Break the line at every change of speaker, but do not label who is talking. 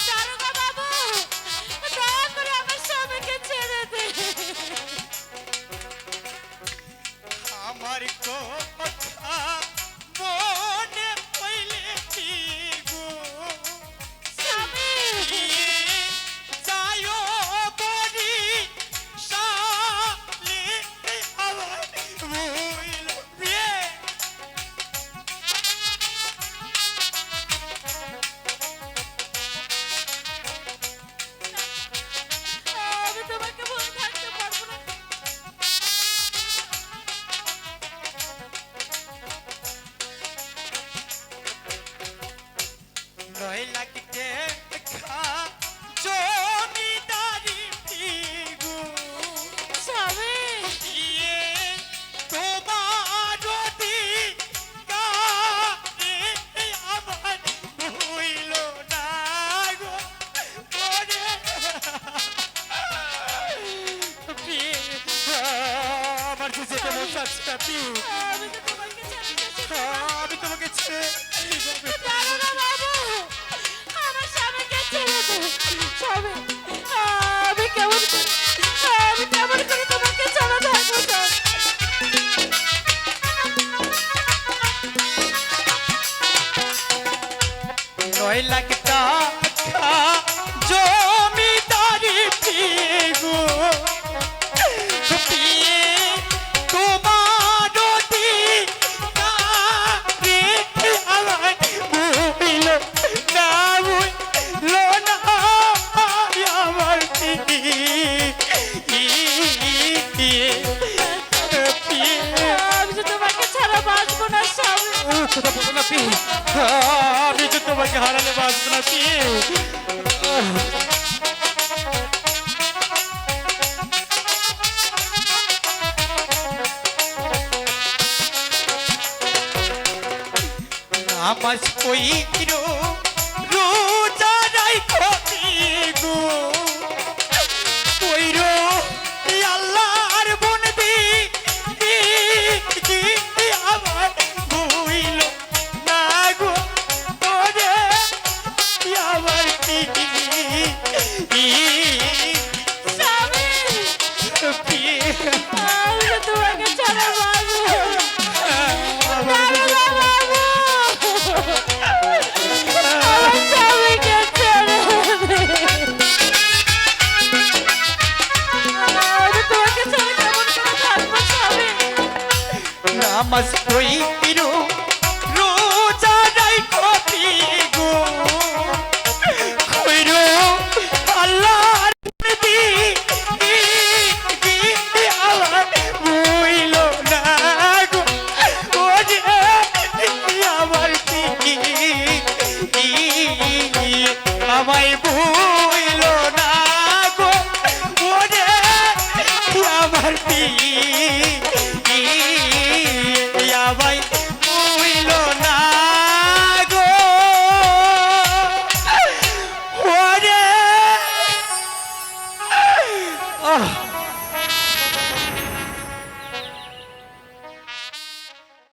দারোগা বাবু, দয়া করে আমার স্বামীকে ছেড়ে দে।
আমার কথা মনে পড়লে কি গো
স্বামী,
যায়ো বড়ি সালে আমার ভুল বিয়ে
আমি তোমাকে ভুলে থাকতে পারবো না।
নয় লাগতে খা জমিদারি ফিগু
স্বামী,
ইয়ে তোমার যদি কারে আমার হইল না গো ওরে বিয়ে আমার যে যেতে মন চাচ্ছে না বিয়ে
আমি তো তোমাকে ছেড়ে যেতে পারবো না।
আমি তোমাকে ছেড়ে কিভাবে
দারোগা বাবু, আমার স্বামীকে ছেড়ে দে। স্বামী, আমি কেমন করে তোমাকে ছাড়া থাকবো স্বামী?
নয় লাখ টাকা জমিদারি ফিগু পিয়ে তোমার অধিকারে আমার ভুইল না ভুইল না আমার
আমি তো তোমাকে ছাড়া বাঁচবো না স্বামী।
কথা বলো না পি আমি তো তোমাকে হারালে বাঁচবো না পি আমার কইরো রোজা রাইখো গো কইরো আল্লাহর বনবি আমার ভুইল না গো ওরে আমার
স্বামী, আমি তো তোমাকে ছাড়া বাঁচবো না। দারোগা বাবু, আমার স্বামীকে ছেড়ে দে। আমি তোমাকে ছাড়া কেমন করে থাকবো স্বামী?
নামাজ পড়িরো রোজা রাইখো গো কইরো আল্লাহর নবী আমার ভুইল না গো ওরে আমার আমায় ভুইল না গো ওরে আমার